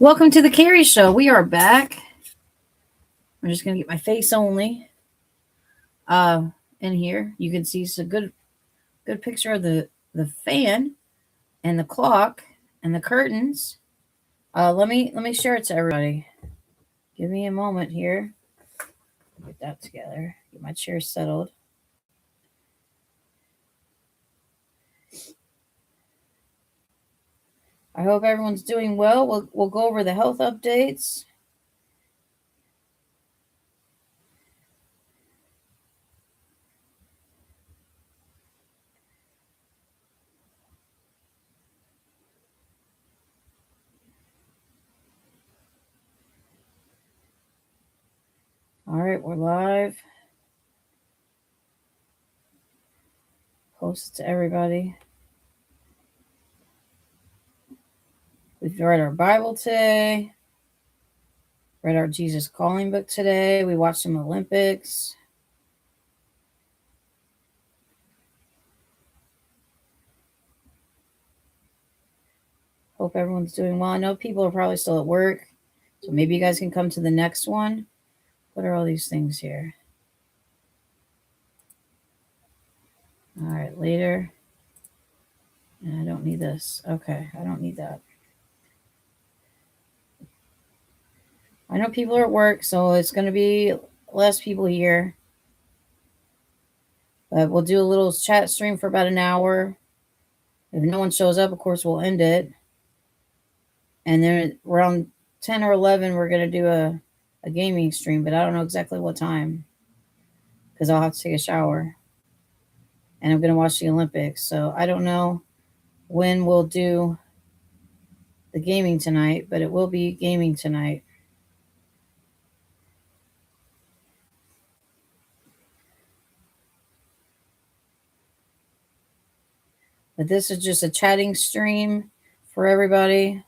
Welcome to the Carrie Show. We are back. I'm just gonna get my face only in here. You can see it's a good picture of the fan and the clock and the curtains. Let me share it to everybody. Give me a moment here. Get that together. Get my chair settled. I hope everyone's doing well. We'll go over the health updates. All right, we're live. Post it to everybody. We've read our Bible today. Read our Jesus Calling book today. We watched some Olympics. Hope everyone's doing well. I know people are probably still at work, so maybe you guys can come to the next one. What are all these things here? All right, later. I don't need this. Okay, I don't need that. I know people are at work, so it's going to be less people here. But we'll do a little chat stream for about an hour. If no one shows up, of course, we'll end it. And then around 10 or 11, we're going to do a gaming stream, but I don't know exactly what time because I'll have to take a shower. And I'm going to watch the Olympics. So I don't know when we'll do the gaming tonight, but it will be gaming tonight. But this is just a chatting stream for everybody.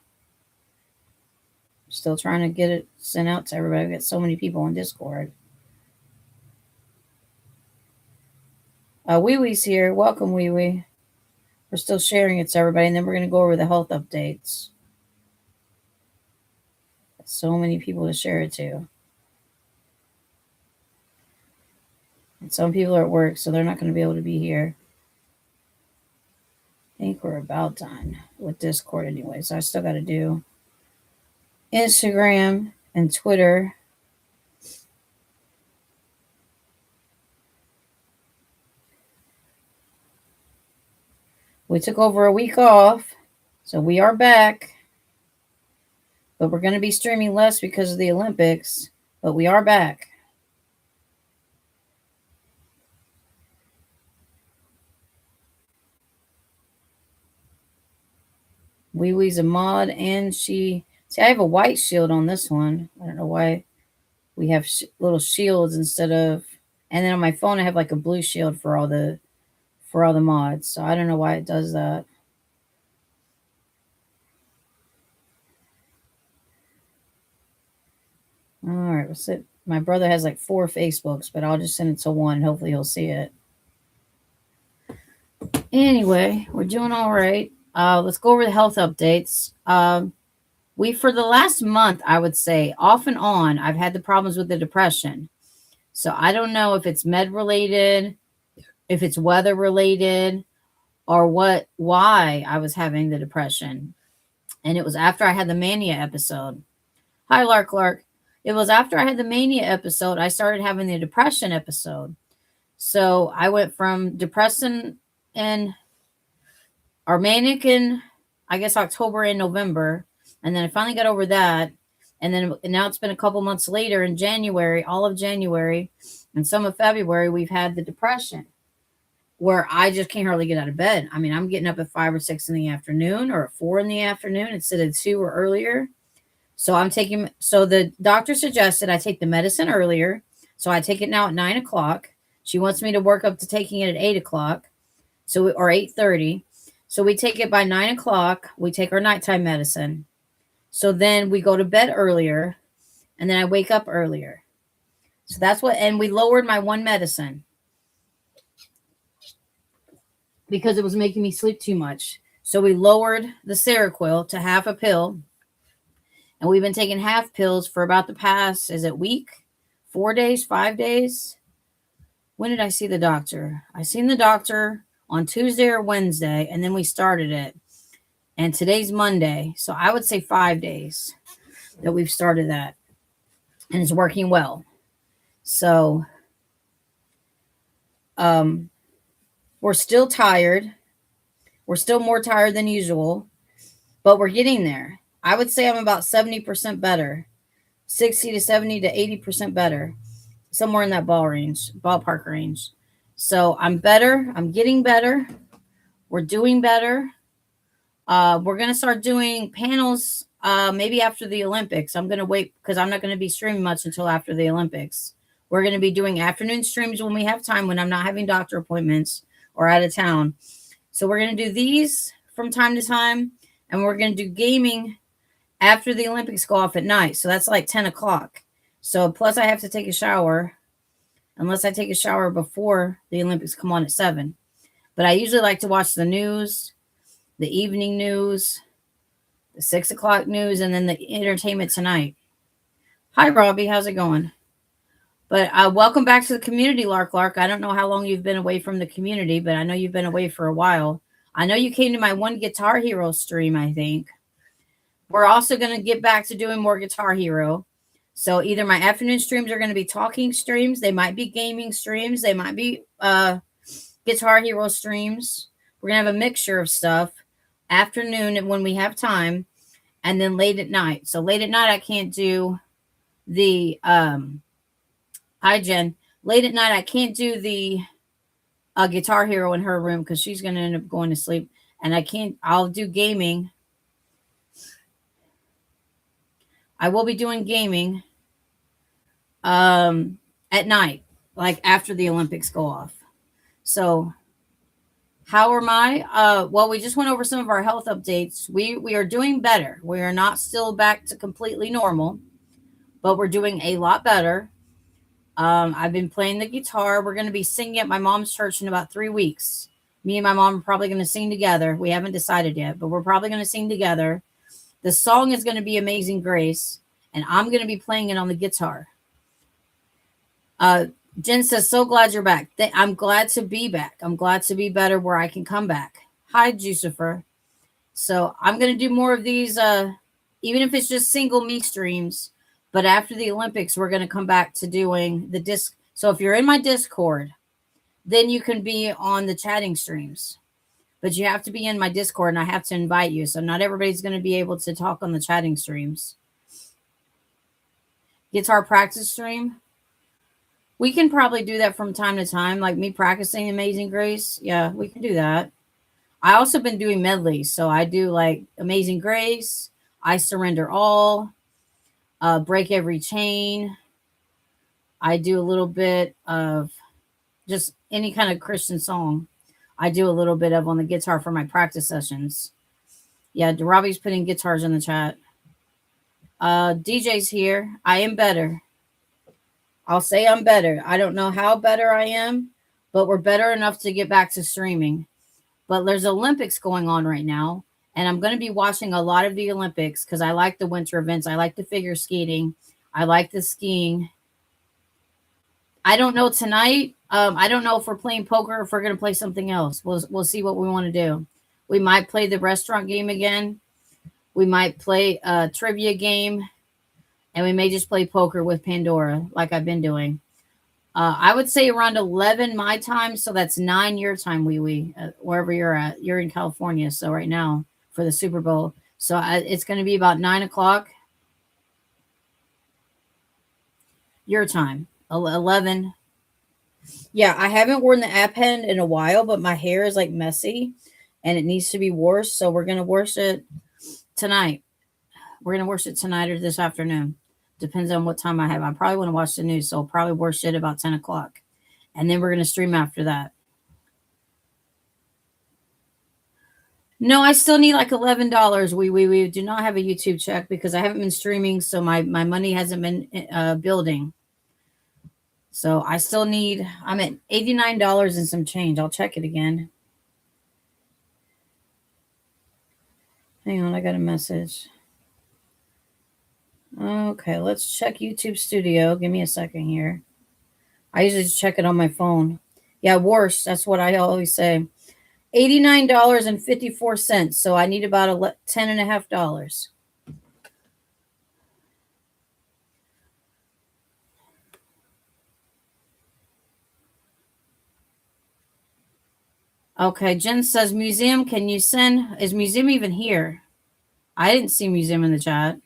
Still trying to get it sent out to everybody. We've got so many people on Discord. Wee Wee's here. Welcome, Wee Wee. We're still sharing it to everybody, and then we're going to go over the health updates. So many people to share it to. And some people are at work, so they're not going to be able to be here. I think we're about done with Discord anyway, so I still got to do Instagram and Twitter. We took over a week off, so we are back. But we're going to be streaming less because of the Olympics, but we are back. Wee Wee's a mod, and see, I have a white shield on this one. I don't know why we have little shields instead of, and then on my phone I have like a blue shield for all the mods. So I don't know why it does that. All right, let's see. My brother has like 4 Facebooks, but I'll just send it to one. Hopefully he'll see it. Anyway, we're doing all right. Let's go over the health updates. For the last month, I would say, off and on, I've had the problems with the depression. So I don't know if it's med related, if it's weather related, or why I was having the depression. And it was after I had the mania episode. Hi, Lark. It was after I had the mania episode, I started having the depression episode. So I went from depression and manic in, I guess, October and November. And then I finally got over that. And now it's been a couple months later in January, all of January and some of February, we've had the depression where I just can't hardly get out of bed. I mean, I'm getting up at 5 or 6 in the afternoon or at 4 in the afternoon instead of 2 or earlier. So the doctor suggested I take the medicine earlier. So I take it now at 9 o'clock. She wants me to work up to taking it at 8 o'clock. Or 8:30. So we take it by 9 o'clock. We take our nighttime medicine. So then we go to bed earlier, and then I wake up earlier. So that's and we lowered my one medicine because it was making me sleep too much. So we lowered the Seroquel to half a pill, And we've been taking half pills for about the past, is it week? 4 days, 5 days? When did I see the doctor? I seen the doctor on Tuesday or Wednesday, and then we started it. And today's Monday. So I would say 5 days that we've started that. And it's working well. So we're still tired. We're still more tired than usual, but we're getting there. I would say I'm about 70% better, 60 to 70 to 80% better, somewhere in that ballpark range. So I'm better. I'm getting better. We're doing better. We're going to start doing panels maybe after the Olympics. I'm going to wait because I'm not going to be streaming much until after the Olympics. We're going to be doing afternoon streams when we have time, when I'm not having doctor appointments or out of town. So we're going to do these from time to time, and we're going to do gaming after the Olympics go off at night. So that's like 10 o'clock. So plus I have to take a shower, unless I take a shower before the Olympics come on at 7. But I usually like to watch the news, the evening news, the 6 o'clock news, and then the entertainment tonight. Hi, Robbie. How's it going? But welcome back to the community, Lark. I don't know how long you've been away from the community, but I know you've been away for a while. I know you came to my one Guitar Hero stream, I think. We're also going to get back to doing more Guitar Hero. So either my afternoon streams are going to be talking streams. They might be gaming streams. They might be Guitar Hero streams. We're going to have a mixture of stuff. Afternoon when we have time. And then late at night. So late at night, I can't do the... Hi, Jen. Late at night, I can't do the Guitar Hero in her room because she's going to end up going to sleep. And I'll do gaming. I will be doing gaming at night, like after the Olympics go off. So how am I? Well, we just went over some of our health updates. We are doing better. We are not still back to completely normal, but we're doing a lot better. I've been playing the guitar. We're going to be singing at my mom's church in about 3 weeks. Me and my mom are probably going to sing together. We haven't decided yet, but we're probably going to sing together. The song is going to be Amazing Grace, and I'm going to be playing it on the guitar. Jen says, so glad you're back. I'm glad to be back. I'm glad to be better where I can come back. Hi, Jucifer. So I'm going to do more of these, even if it's just single me streams. But after the Olympics, we're going to come back to doing the disc. So if you're in my Discord, then you can be on the chatting streams. But you have to be in my Discord, and I have to invite you. So not everybody's going to be able to talk on the chatting streams. Guitar practice stream. We can probably do that from time to time, like me practicing Amazing Grace. Yeah, we can do that. I also been doing medleys. So I do like Amazing Grace, I Surrender All, Break Every Chain. I do a little bit of just any kind of Christian song. I do a little bit of on the guitar for my practice sessions. Yeah, Robbie's putting guitars in the chat. DJ's here. I am better. I'll say I'm better. I don't know how better I am, but we're better enough to get back to streaming. But there's Olympics going on right now, and I'm going to be watching a lot of the Olympics because I like the winter events. I like the figure skating. I like the skiing. I don't know tonight. I don't know if we're playing poker or if we're going to play something else. We'll see what we want to do. We might play the restaurant game again. We might play a trivia game. And we may just play poker with Pandora like I've been doing. I would say around 11 my time. So that's 9 your time, wherever you're at. You're in California. So right now for the Super Bowl. So it's going to be about 9 o'clock your time. 11. Yeah, I haven't worn the app pen in a while, but my hair is like messy and it needs to be washed. So we're going to wash it tonight. We're going to wash it tonight or this afternoon. Depends on what time I have. I probably want to watch the news, so I'll probably wash it about 10 o'clock. And then we're going to stream after that. No, I still need like $11. We do not have a YouTube check because I haven't been streaming, so my money hasn't been building. So I still need, I'm at $89 and some change. I'll check it again. Hang on, I got a message. Okay, let's check YouTube Studio. Give me a second here. I usually just check it on my phone. Yeah, worse. That's what I always say. $89.54. So I need about $10.50. Okay, Jen says museum. Can you send? Is museum even here? I didn't see museum in the chat.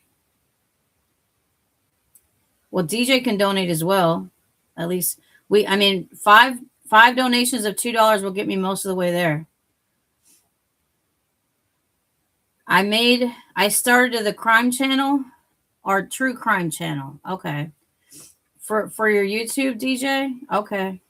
Well, DJ can donate as well. At least I mean, five donations of $2 will get me most of the way there. I started the crime channel or true crime channel. Okay. For your YouTube, DJ? Okay.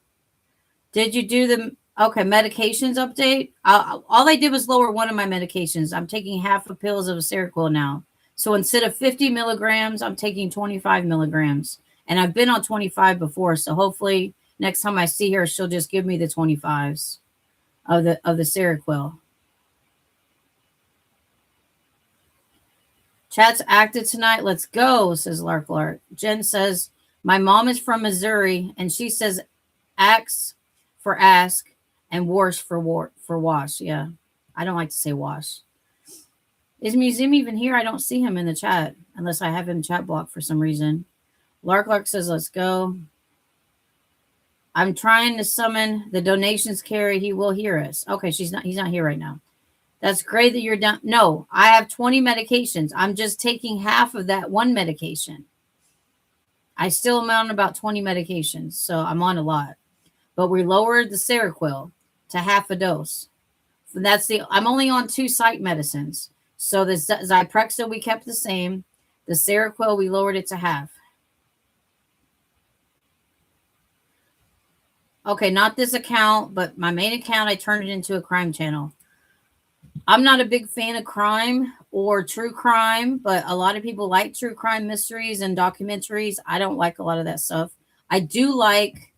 Did you do the medications update? All I did was lower one of my medications. I'm taking half a pills of Seroquel now. So instead of 50 milligrams, I'm taking 25 milligrams. And I've been on 25 before, so hopefully next time I see her, she'll just give me the 25s of the Seroquel. Chat's active tonight. Let's go, says Lark. Jen says, my mom is from Missouri, and she says axe for ask and wash for wash. Yeah. I don't like to say wash. Is Museum even here? I don't see him in the chat unless I have him chat blocked for some reason. Lark says, let's go. I'm trying to summon the donations carry. He will hear us. Okay, he's not here right now. That's great that you're done. No, I have 20 medications. I'm just taking half of that one medication. I still am on about 20 medications, so I'm on a lot. But we lowered the Seroquel to half a dose. I'm only on 2 psych medicines. So the Zyprexa we kept the same. The Seroquel we lowered it to half. Okay, not this account, but my main account, I turned it into a crime channel. I'm not a big fan of crime or true crime, but a lot of people like true crime mysteries and documentaries. I don't like a lot of that stuff. I do like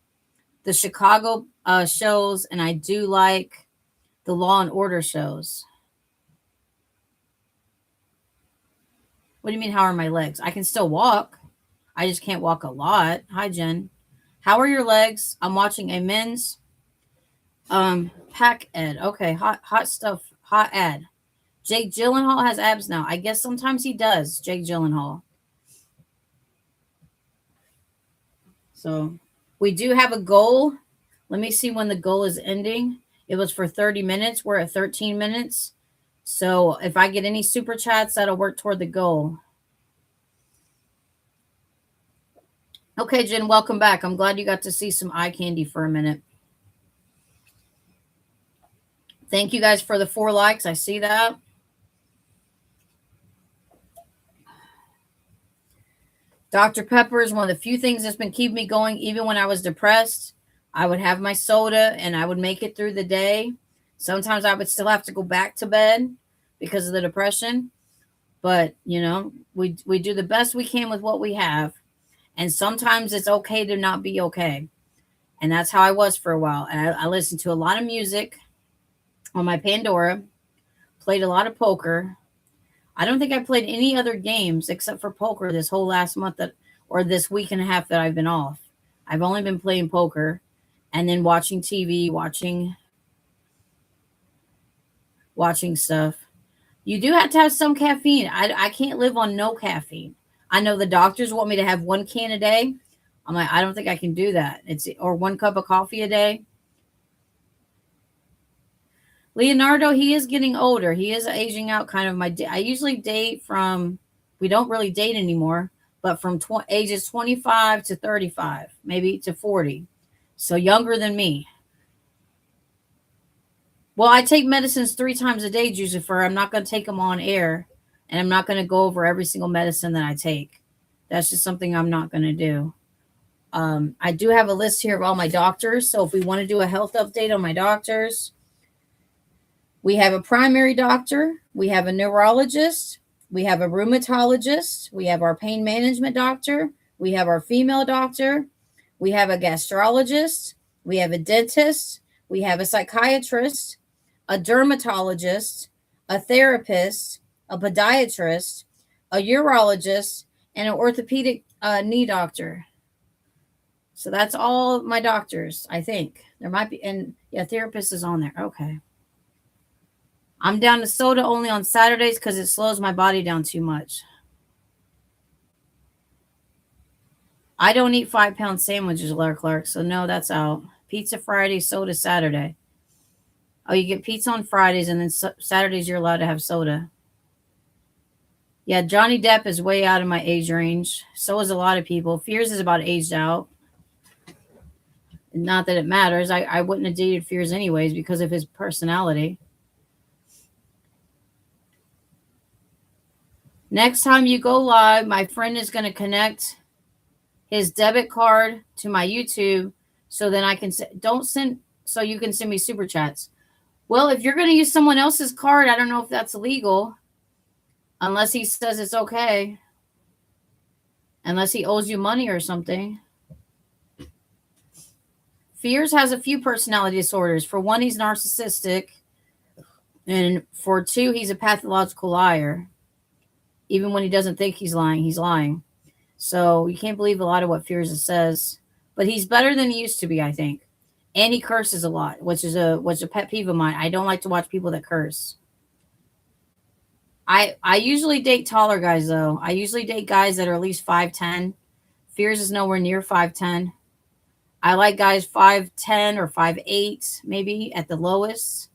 the Chicago shows, and I do like the Law and Order shows. What do you mean, how are my legs? I can still walk. I just can't walk a lot. Hi, Jen. How are your legs? I'm watching a men's pack ed. Okay, hot stuff. Hot ad. Jake Gyllenhaal has abs now. I guess sometimes he does, Jake Gyllenhaal. So we do have a goal. Let me see when the goal is ending. It was for 30 minutes. We're at 13 minutes. So if I get any super chats, that'll work toward the goal. Okay, Jen, welcome back. I'm glad you got to see some eye candy for a minute. Thank you guys for the 4 likes. I see that. Dr. Pepper is one of the few things that's been keeping me going. Even when I was depressed, I would have my soda and I would make it through the day. Sometimes I would still have to go back to bed because of the depression. But, you know, we do the best we can with what we have. And sometimes it's okay to not be okay. And that's how I was for a while. And I listened to a lot of music on my Pandora, played a lot of poker. I don't think I played any other games except for poker this whole last month or this week and a half that I've been off. I've only been playing poker and then watching TV, watching stuff. You do have to have some caffeine. I can't live on no caffeine. I know the doctors want me to have 1 can a day. I'm like, I don't think I can do that. Or 1 cup of coffee a day. Leonardo, he is getting older. He is aging out kind of I usually date from, we don't really date anymore, but from ages 25 to 35, maybe to 40. So younger than me. Well, I take medicines 3 times a day, Jucifer. I'm not going to take them on air, and I'm not going to go over every single medicine that I take. That's just something I'm not going to do. I do have a list here of all my doctors. So if we want to do a health update on my doctors, we have a primary doctor, we have a neurologist, we have a rheumatologist, we have our pain management doctor, we have our female doctor, we have a gastrologist, we have a dentist, we have a psychiatrist, a dermatologist, a therapist, a podiatrist, a urologist, and an orthopedic knee doctor. So that's all my doctors, I think. There might be, and yeah, therapist is on there. Okay. I'm down to soda only on Saturdays because it slows my body down too much. I don't eat 5-pound sandwiches, Larry Clark. So no, that's out. Pizza Friday, soda Saturday. Oh, you get pizza on Fridays, and then Saturdays you're allowed to have soda. Yeah, Johnny Depp is way out of my age range. So is a lot of people. Fears is about aged out. Not that it matters. I wouldn't have dated Fears anyways because of his personality. Next time you go live, my friend is going to connect his debit card to my YouTube so then I can so you can send me super chats. Well, if you're going to use someone else's card, I don't know if that's illegal unless he says it's okay. Unless he owes you money or something. Fears has a few personality disorders. For one, he's narcissistic. And for two, he's a pathological liar. Even when he doesn't think he's lying, he's lying. So you can't believe a lot of what Fears says. But he's better than he used to be, I think. And he curses a lot, which is a pet peeve of mine. I don't like to watch people that curse. I usually date taller guys, though. I usually date guys that are at least 5'10". Fears is nowhere near 5'10". I like guys 5'10" or 5'8", maybe at the lowest.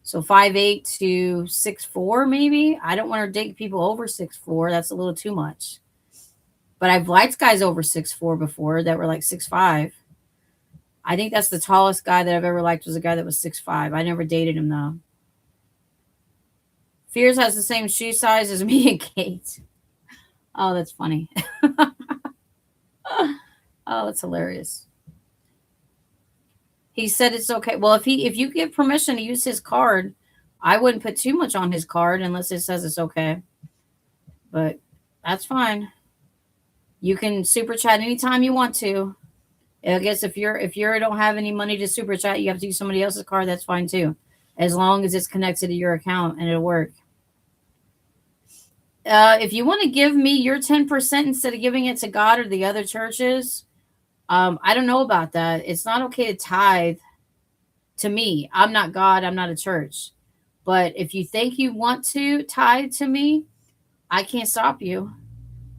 So 5'8" to 6'4", maybe. I don't want to date people over 6'4". That's a little too much. But I've liked guys over 6'4" before that were like 6'5". I think that's the tallest guy that I've ever liked was a guy that was 6'5". I never dated him, though. Fears has the same shoe size as me and Kate. Oh, that's funny. Oh, that's hilarious. He said it's okay. Well, if you give permission to use his card, I wouldn't put too much on his card unless it says it's okay. But that's fine. You can super chat anytime you want to. I guess if you don't have any money to super chat, you have to use somebody else's card. That's fine too, as long as it's connected to your account and it'll work. If you want to give me your 10% instead of giving it to God or the other churches, I don't know about that. It's not okay to tithe to me. I'm not God. I'm not a church. But if you think you want to tithe to me, I can't stop you.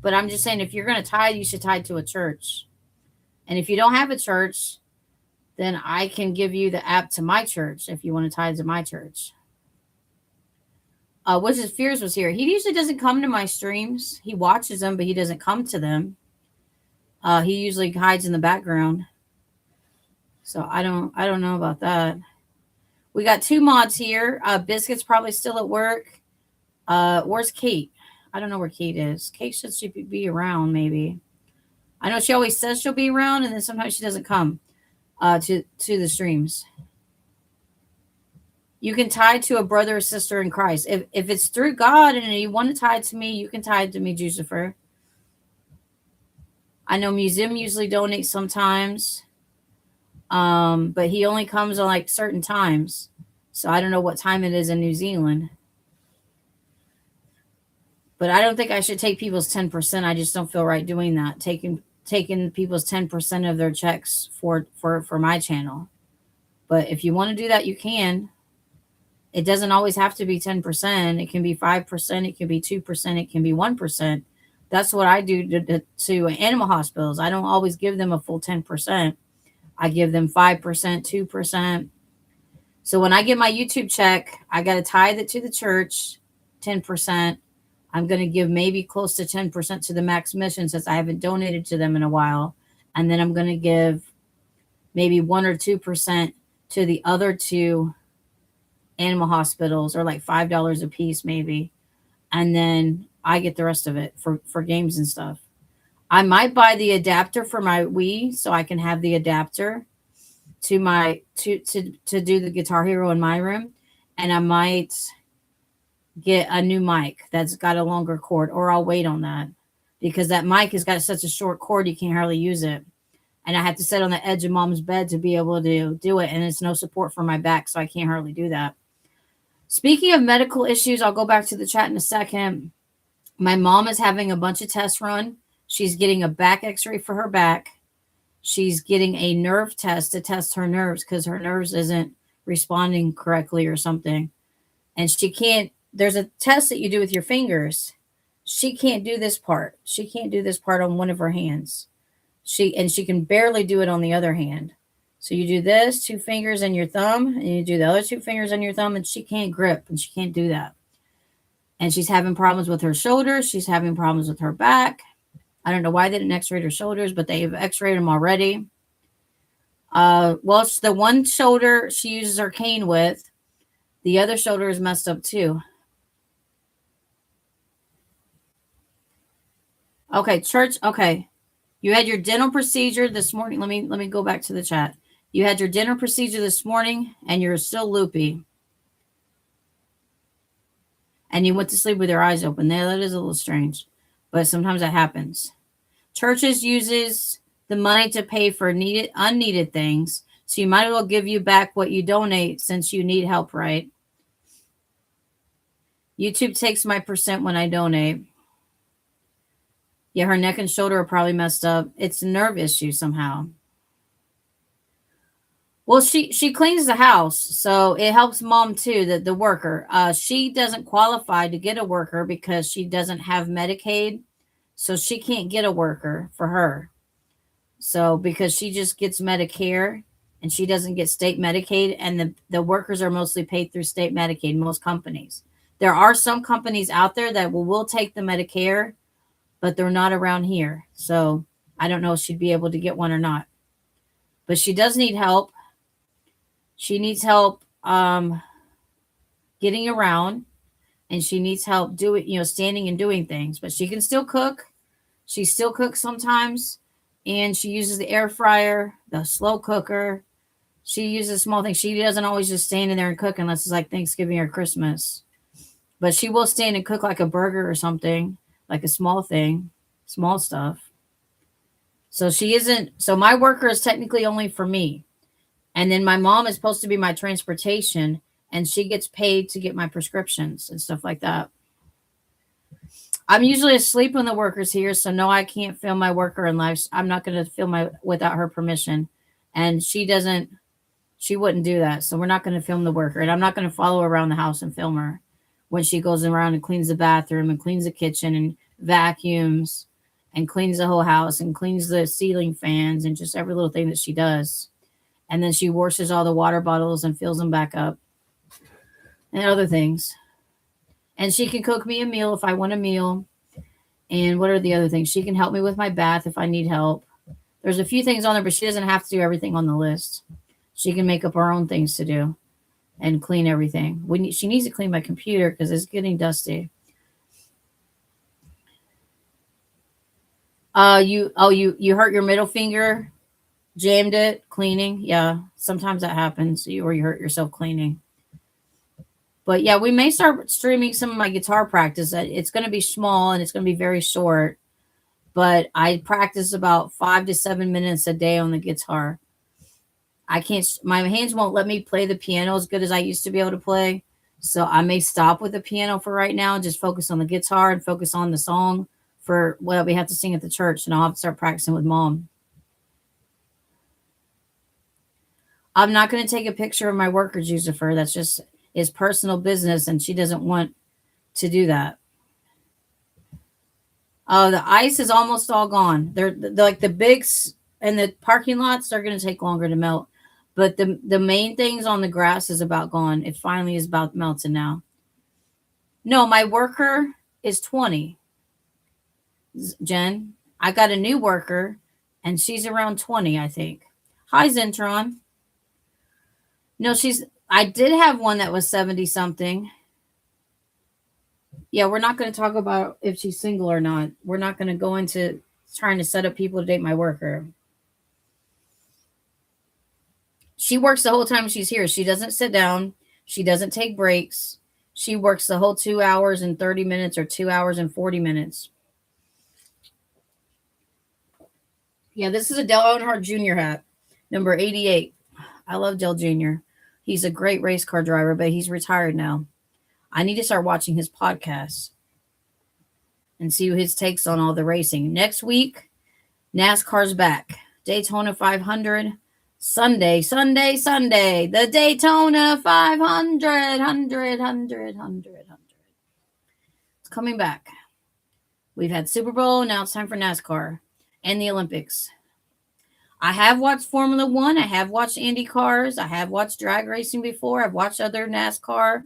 But I'm just saying, if you're going to tithe, you should tithe to a church. And if you don't have a church, then I can give you the app to my church if you want to tithe to my church. Wizard Fears was here. He usually doesn't come to my streams. He watches them, but he doesn't come to them. He usually hides in the background. So I don't know about that. We got 2 mods here. Biscuit's probably still at work. Where's Kate? I don't know where Kate is. Kate should be around, maybe. I know she always says she'll be around, and then sometimes she doesn't come to the streams. You can tie to a brother or sister in Christ. If it's through God and you want to tie to me, you can tie to me, Jucifer. I know Museum usually donates sometimes. But he only comes on like certain times. So I don't know what time it is in New Zealand. But I don't think I should take people's 10%. I just don't feel right doing that. Taking people's 10% of their checks for my channel. But if you want to do that, you can. It doesn't always have to be 10%. It can be 5%. It can be 2%. It can be 1%. That's what I do to animal hospitals. I don't always give them a full 10%. I give them 5%, 2%. So when I get my YouTube check, I got to tithe it to the church, 10%. I'm going to give maybe close to 10% to the Max Mission since I haven't donated to them in a while. And then I'm going to give maybe 1 or 2% to the other 2 animal hospitals, or like $5 a piece maybe. And then I get the rest of it for games and stuff. I might buy the adapter for my Wii so I can have the adapter to my to do the Guitar Hero in my room. And I might get a new mic that's got a longer cord, or I'll wait on that because that mic has got such a short cord you can't hardly use it. And I have to sit on the edge of Mom's bed to be able to do it. And it's no support for my back, so I can't hardly do that. Speaking of medical issues, I'll go back to the chat in a second. My mom is having a bunch of tests run. She's getting a back x-ray for her back. She's getting a nerve test to test her nerves because her nerves isn't responding correctly or something. And she can't, there's a test that you do with your fingers. She can't do this part. She can't do this part on one of her hands. She can barely do it on the other hand. So you do this, two fingers and your thumb, and you do the other two fingers on your thumb, and she can't grip and she can't do that. And she's having problems with her shoulders. She's having problems with her back. I don't know why they didn't x-ray her shoulders, but they've x-rayed them already. Well, it's the one shoulder she uses her cane with. The other shoulder is messed up too. Okay, church. Okay, you had your dental procedure this morning. Let me go back to the chat. You had your dental procedure this morning, and you're still loopy. And you went to sleep with your eyes open. There, that is a little strange, but sometimes that happens. Churches uses the money to pay for unneeded things, so you might as well give you back what you donate since you need help, right? YouTube takes my percent when I donate. Yeah, her neck and shoulder are probably messed up. It's a nerve issue somehow. Well, she cleans the house, so it helps mom too, the worker. She doesn't qualify to get a worker because she doesn't have Medicaid, so she can't get a worker for her. So because she just gets Medicare and she doesn't get state Medicaid, and the workers are mostly paid through state Medicaid, most companies. There are some companies out there that will take the Medicare, but they're not around here. So I don't know if she'd be able to get one or not. But she does need help. She needs help getting around, and she needs help doing, standing and doing things. But she can still cook. She still cooks sometimes, and she uses the air fryer, the slow cooker. She uses small things. She doesn't always just stand in there and cook unless it's like Thanksgiving or Christmas. But she will stand and cook like a burger or something, like a small thing, small stuff. So she isn't. So my worker is technically only for me. And then my mom is supposed to be my transportation, and she gets paid to get my prescriptions and stuff like that. I'm usually asleep when the worker's here, so no, I can't film my worker unless I'm not going to film without her permission. And she wouldn't do that. So we're not going to film the worker, and I'm not going to follow her around the house and film her when she goes around and cleans the bathroom and cleans the kitchen and vacuums and cleans the whole house and cleans the ceiling fans and just every little thing that she does. And then she washes all the water bottles and fills them back up and other things. And she can cook me a meal if I want a meal. And what are the other things? She can help me with my bath if I need help. There's a few things on there, but she doesn't have to do everything on the list. She can make up her own things to do and clean everything. She needs to clean my computer because it's getting dusty. You hurt your middle finger, jammed it, cleaning. Yeah, sometimes that happens, or you hurt yourself cleaning. But yeah, we may start streaming some of my guitar practice. It's going to be small and it's going to be very short, but I practice about 5 to 7 minutes a day on the guitar. My hands won't let me play the piano as good as I used to be able to play. So I may stop with the piano for right now and just focus on the guitar and focus on the song for what we have to sing at the church. And I'll have to start practicing with mom. I'm not going to take a picture of my worker, Jucifer. That's just his personal business, and she doesn't want to do that. The ice is almost all gone. They're like the bigs and the parking lots are going to take longer to melt. But the main things on the grass is about gone. It finally is about melting now. No, my worker is 20. Jen, I got a new worker, and she's around 20, I think. Hi, Zentron. No, I did have one that was 70 something. Yeah, we're not going to talk about if she's single or not. We're not going to go into trying to set up people to date my worker. She works the whole time she's here. She doesn't sit down. She doesn't take breaks. She works the whole 2 hours and 30 minutes or 2 hours and 40 minutes. Yeah, this is a Dale Earnhardt Jr. hat, number 88. I love Dale Jr. He's a great race car driver, but he's retired now. I need to start watching his podcast. and see his takes on all the racing. Next week, NASCAR's back. Daytona 500. Sunday, Sunday, Sunday. The Daytona 500. 100. It's coming back. We've had Super Bowl. Now it's time for NASCAR and the Olympics. I have watched Formula One. I have watched Indy cars. I have watched drag racing before. I've watched other NASCAR.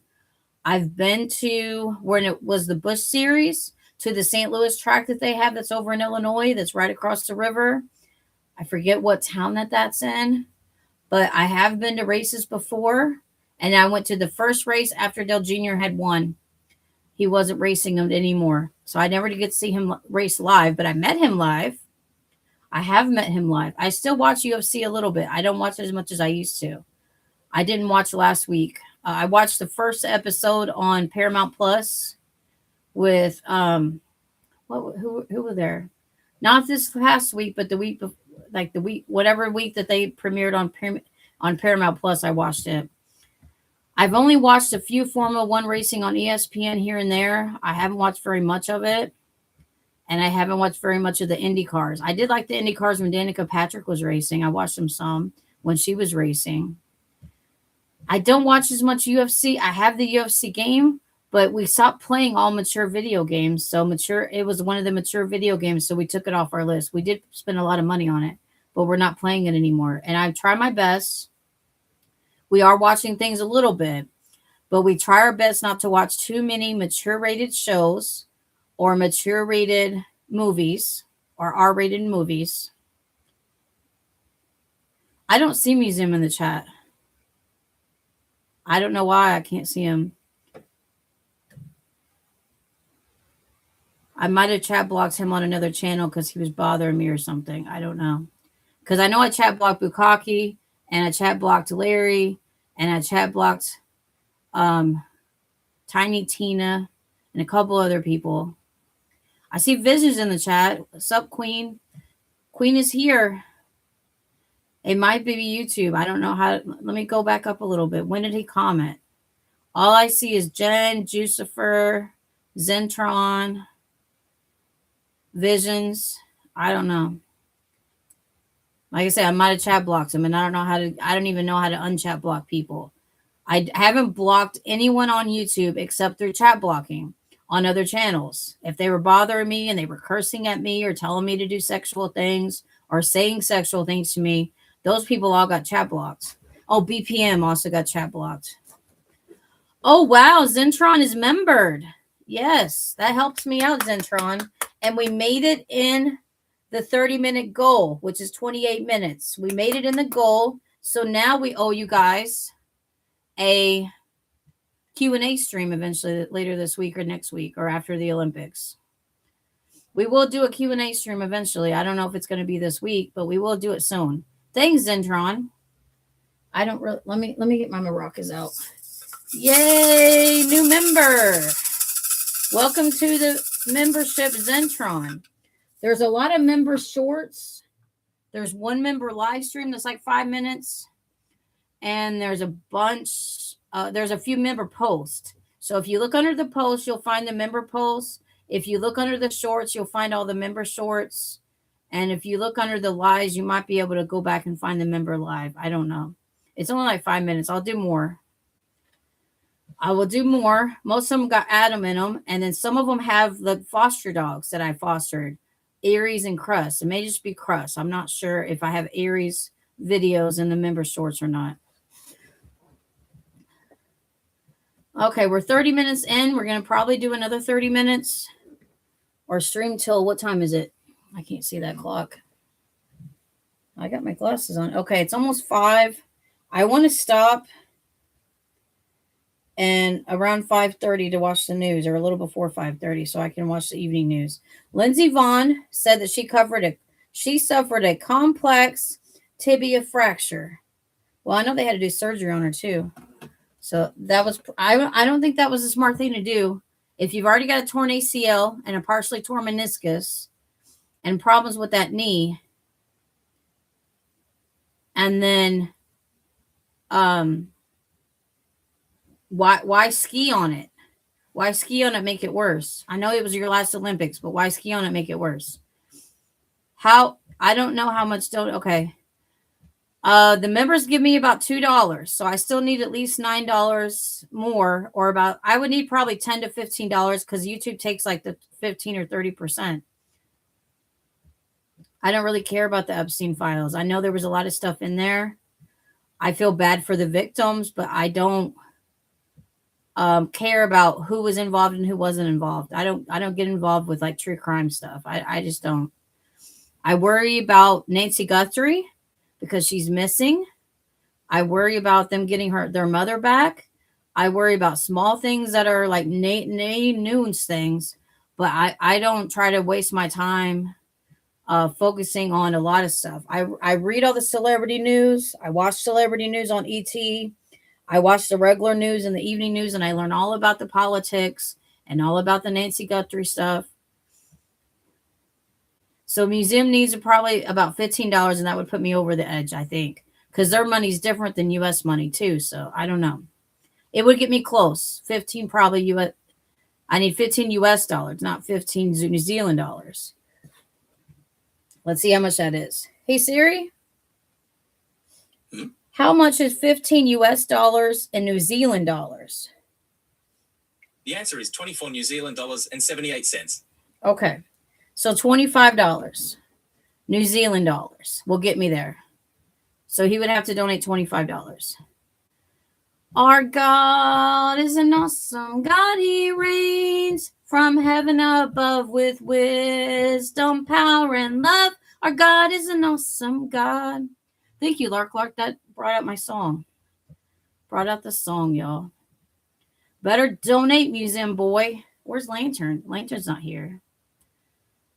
I've been to when it was the Busch Series, to the St. Louis track that they have that's over in Illinois, that's right across the river. I forget what town that's in, but I have been to races before. And I went to the first race after Dale Jr. had won. He wasn't racing them anymore. So I never did get to see him race live, but I met him live. I have met him live. I still watch UFC a little bit. I don't watch it as much as I used to. I didn't watch last week. I watched the first episode on Paramount Plus with who were there? Not this past week, but the week before, like the week, whatever week that they premiered on Paramount Plus. I watched it. I've only watched a few Formula One racing on ESPN here and there. I haven't watched very much of it. And I haven't watched very much of the Indy cars. I did like the Indy cars when Danica Patrick was racing. I watched them some when she was racing. I don't watch as much UFC. I have the UFC game, but we stopped playing all mature video games. So it was one of the mature video games, so we took it off our list. We did spend a lot of money on it, but we're not playing it anymore. And I try my best. We are watching things a little bit, but we try our best not to watch too many mature rated shows or mature rated movies or R-rated movies. I don't see Museum in the chat. I don't know why I can't see him. I might have chat blocked him on another channel because he was bothering me or something. I don't know. Because I know I chat blocked Bukaki, and I chat blocked Larry, and I chat blocked Tiny Tina and a couple other people. I see Visions in the chat. What's up, Queen? Queen is here. It might be YouTube. I don't know how. Let me go back up a little bit. When did he comment? All I see is Jen, Jucifer, Zentron, Visions. I don't know. Like I said, I might have chat blocked him, and I don't even know how to unchat block people. I haven't blocked anyone on YouTube except through chat blocking on other channels. If they were bothering me and they were cursing at me or telling me to do sexual things or saying sexual things to me, those people all got chat blocked. Oh, BPM also got chat blocked. Oh, wow. Zentron is membered. Yes, that helps me out, Zentron. And we made it in the 30-minute goal, which is 28 minutes. We made it in the goal. So now we owe you guys a Q&A stream eventually later this week or next week or after the Olympics. We will do a Q&A stream eventually. I don't know if it's going to be this week, but we will do it soon. Thanks, Zentron. I don't really, let me get my maracas out. Yay, new member. Welcome to the membership, Zentron. There's a lot of member shorts. There's one member live stream that's like 5 minutes. And there's a bunch, there's a few member posts. So if you look under the posts, you'll find the member posts. If you look under the shorts, you'll find all the member shorts. And if you look under the lives, you might be able to go back and find the member live. I don't know. It's only like 5 minutes. I'll do more. I will do more. Most of them got Adam in them. And then some of them have the foster dogs that I fostered. Aries and Crust. It may just be Crust. I'm not sure if I have Aries videos in the member shorts or not. Okay, we're 30 minutes in. We're going to probably do another 30 minutes or stream till what time is it? I can't see that clock. I got my glasses on. Okay, it's almost 5. I want to stop and around 5:30 to watch the news, or a little before 5:30, so I can watch the evening news. Lindsey Vaughn said that she suffered a complex tibia fracture. Well, I know they had to do surgery on her too. So that was, I don't think that was a smart thing to do. If you've already got a torn ACL and a partially torn meniscus and problems with that knee, and then why ski on it? Why ski on it make it worse? I know it was your last Olympics, but why ski on it make it worse? How? I don't know how much don't. Okay. The members give me about $2, so I still need at least $9 more, or about I would need probably $10 to $15 because YouTube takes like the 15 or 30%. I don't really care about the Epstein files. I know there was a lot of stuff in there. I feel bad for the victims, but I don't care about who was involved and who wasn't involved. I don't get involved with like true crime stuff. I just don't. I worry about Nancy Guthrie because she's missing. I worry about them getting their mother back. I worry about small things that are like news things, but I don't try to waste my time focusing on a lot of stuff. I read all the celebrity news. I watch celebrity news on ET. I watch the regular news and the evening news, and I learn all about the politics and all about the Nancy Guthrie stuff. So museum needs are probably about $15, and that would put me over the edge, I think, because their money's different than U.S. money too. So I don't know. It would get me close. 15 probably U.S. I need 15 U.S. dollars, not 15 New Zealand dollars. Let's see how much that is. Hey Siri, how much is 15 U.S. dollars in New Zealand dollars? The answer is 24 New Zealand dollars and 78 cents. Okay. So $25 New Zealand dollars will get me there. So he would have to donate $25. Our God is an awesome God. He reigns from heaven above with wisdom, power, and love. Our God is an awesome God. Thank you, Lark. That brought out my song. Brought out the song, y'all. Better donate, museum boy. Where's Lantern? Lantern's not here.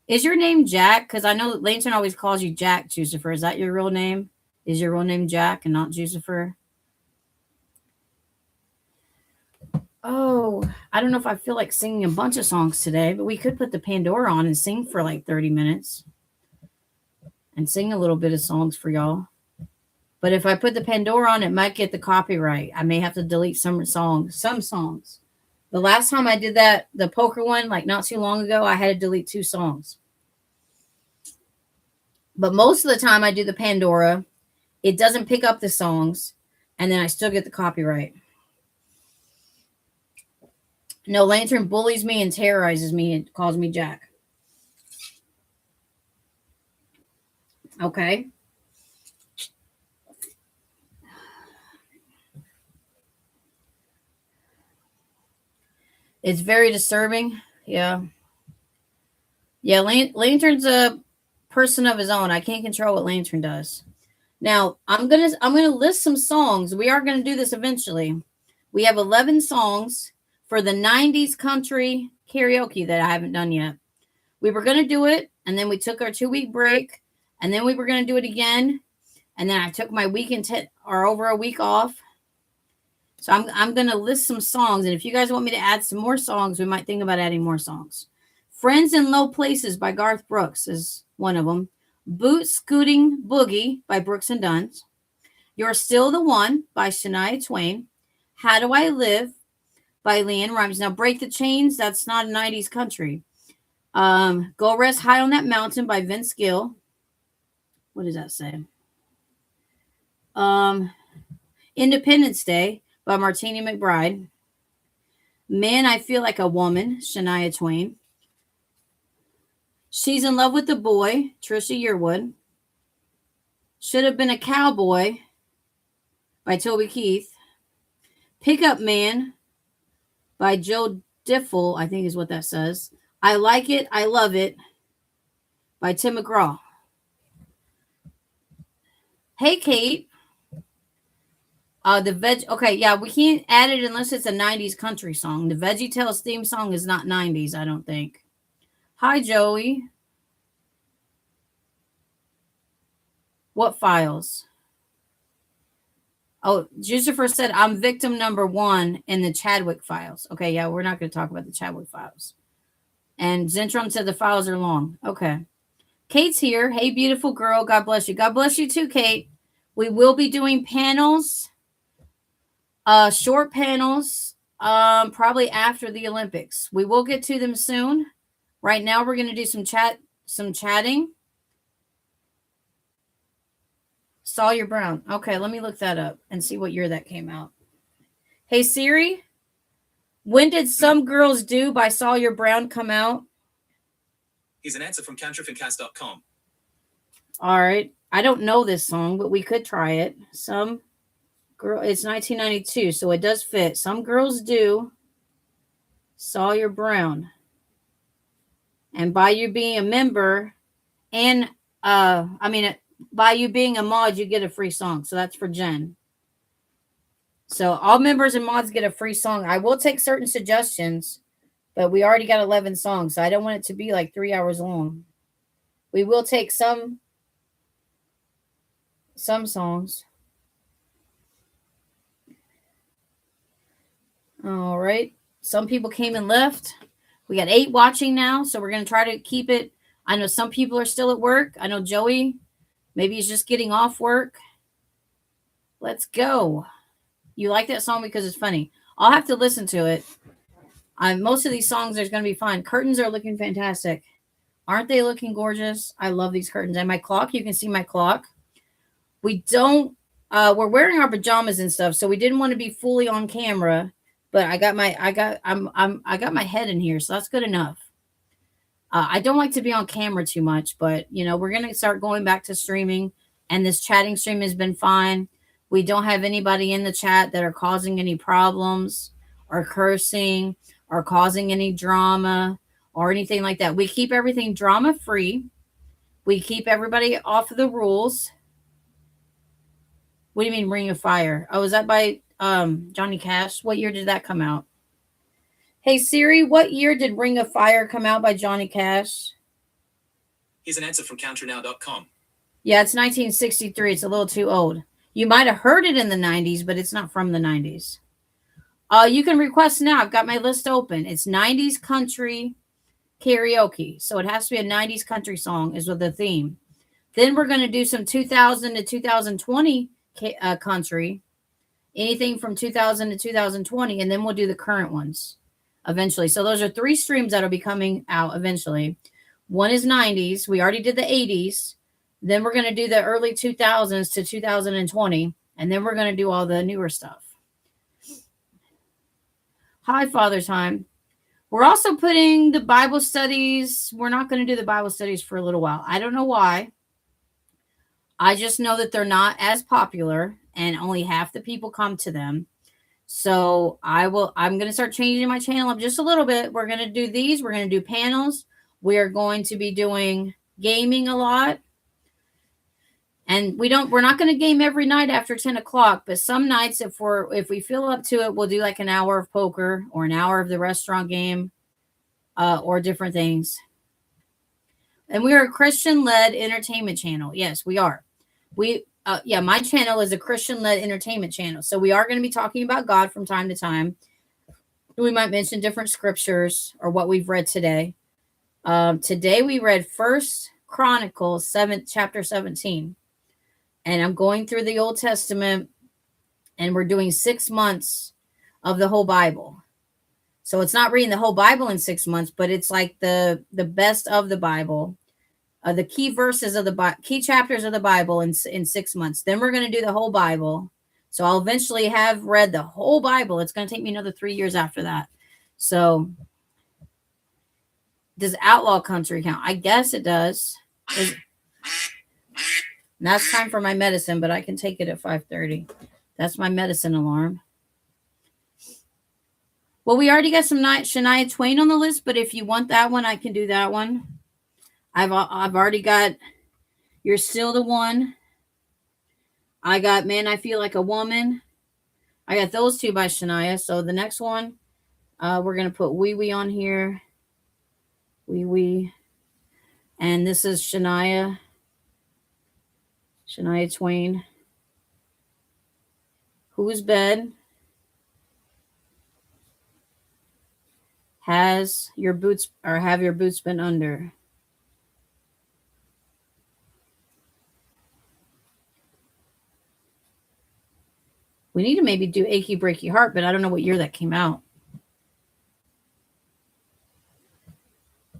Is your name Jack? Because I know Lantern always calls you Jack, Jucifer. Is that your real name? Is your real name Jack and not Jucifer? Oh, I don't know if I feel like singing a bunch of songs today, but we could put the Pandora on and sing for like 30 minutes. And sing a little bit of songs for y'all. But if I put the Pandora on, it might get the copyright. I may have to delete some songs. The last time I did that, the poker one, like not too long ago, I had to delete 2 songs. But most of the time I do the Pandora, it doesn't pick up the songs, and then I still get the copyright. No, Lantern bullies me and terrorizes me and calls me Jack. Okay. It's very disturbing. Yeah. Yeah, Lantern's a person of his own. I can't control what Lantern does. Now, I'm gonna list some songs. We are gonna do this eventually. We have 11 songs for the 90s country karaoke that I haven't done yet. We were gonna do it, and then we took our 2-week break, and then we were gonna do it again, and then I took my over a week off. So I'm going to list some songs, and if you guys want me to add some more songs, we might think about adding more songs. Friends in Low Places by Garth Brooks is one of them. Boot Scooting Boogie by Brooks and Dunn. You're Still the One by Shania Twain. How Do I Live by LeAnn Rimes. Now, Break the Chains, that's not a 90s country. Go Rest High on That Mountain by Vince Gill. What does that say? Independence Day by Martina McBride. Man, I Feel Like a Woman, Shania Twain. She's in Love with the Boy, Trisha Yearwood. Should Have Been a Cowboy by Toby Keith. Pickup Man by Joe Diffie, I think is what that says. I Like It, I Love It by Tim McGraw. Hey, Kate. Okay, yeah, we can't add it unless it's a 90s country song. The VeggieTales theme song is not 90s, I don't think. Hi, Joey. What files? Oh, Jucifer said, I'm victim number 1 in the Chadwick files. Okay, yeah, we're not going to talk about the Chadwick files. And Zentron said the files are long. Okay. Kate's here. Hey, beautiful girl. God bless you. God bless you too, Kate. We will be doing panels. Short panels Probably after the Olympics. We will get to them soon. Right now, we're going to do some chatting. Sawyer Brown. Okay, let me look that up and see what year that came out. Hey Siri, when did Some Girls Do by Sawyer Brown come out? Here's an answer from countryfincast.com. All right. I don't know this song, but we could try it. Some girl, it's 1992, so it does fit. Some Girls Do. Sawyer Brown. And by you being a member and by you being a mod, you get a free song. So that's for Jen. So all members and mods get a free song. I will take certain suggestions, but we already got 11 songs, so I don't want it to be like 3 hours long. We will take some songs. All right. Some people came and left. We got 8 watching now, so we're going to try to keep it. I know some people are still at work. I know Joey, maybe he's just getting off work. Let's go. You like that song because it's funny. I'll have to listen to it. Most of these songs are going to be fine. Curtains are looking fantastic. Aren't they looking gorgeous? I love these curtains. And my clock, you can see my clock. We're wearing our pajamas and stuff, so we didn't want to be fully on camera, but I got my head in here, so that's good enough. I don't like to be on camera too much, but we're going to start going back to streaming, and this chatting stream has been fine. We don't have anybody in the chat that are causing any problems or cursing or causing any drama or anything like that. We keep everything drama free. We keep everybody off of the rules. What do you mean Ring of Fire? Oh, is that by Johnny Cash? What year did that come out? Hey Siri, what year did Ring of Fire come out by Johnny Cash? Here's an answer from countrynow.com. Yeah, it's 1963. It's a little too old. You might have heard it in the 90s, but it's not from the 90s. You can request now. I've got my list open. It's 90s country karaoke. So it has to be a 90s country song is with the theme. Then we're going to do some 2000 to 2020 country. Anything from 2000 to 2020. And then we'll do the current ones eventually. So those are 3 streams that'll be coming out eventually. One is 90s. We already did the 80s. Then we're going to do the early 2000s to 2020. And then we're going to do all the newer stuff. Hi, Father Time. We're also putting the Bible studies. We're not going to do the Bible studies for a little while. I don't know why. I just know that they're not as popular and only half the people come to them. So I'm going to start changing my channel up just a little bit. We're going to do these. We're going to do panels. We are going to be doing gaming a lot. And we're not going to game every night after 10 o'clock, but some nights, if we feel up to it, we'll do like an hour of poker or an hour of the restaurant game, or different things. And we are a Christian-led entertainment channel. Yes, we are. My channel is a Christian-led entertainment channel. So we are going to be talking about God from time to time. We might mention different scriptures or what we've read today. Today we read 1 Chronicles chapter 17. And I'm going through the Old Testament, and we're doing 6 months of the whole Bible. So it's not reading the whole Bible in 6 months, but it's like the best of the Bible, the key verses of the key chapters of the Bible in 6 months. Then we're going to do the whole Bible. So I'll eventually have read the whole Bible. It's going to take me another 3 years after that. So does Outlaw Country count? I guess it does. Now it's time for my medicine, but I can take it at 5:30. That's my medicine alarm. Well, we already got some Shania Twain on the list, but if you want that one, I can do that one. I've already got You're Still the One. I got Man, I Feel Like a Woman. I got those 2 by Shania. So the next one, we're going to put Wee Wee on here. Wee Wee. And this is Shania Twain. Whose bed have your boots been under? We need to maybe do Achy Breaky Heart, but I don't know what year that came out.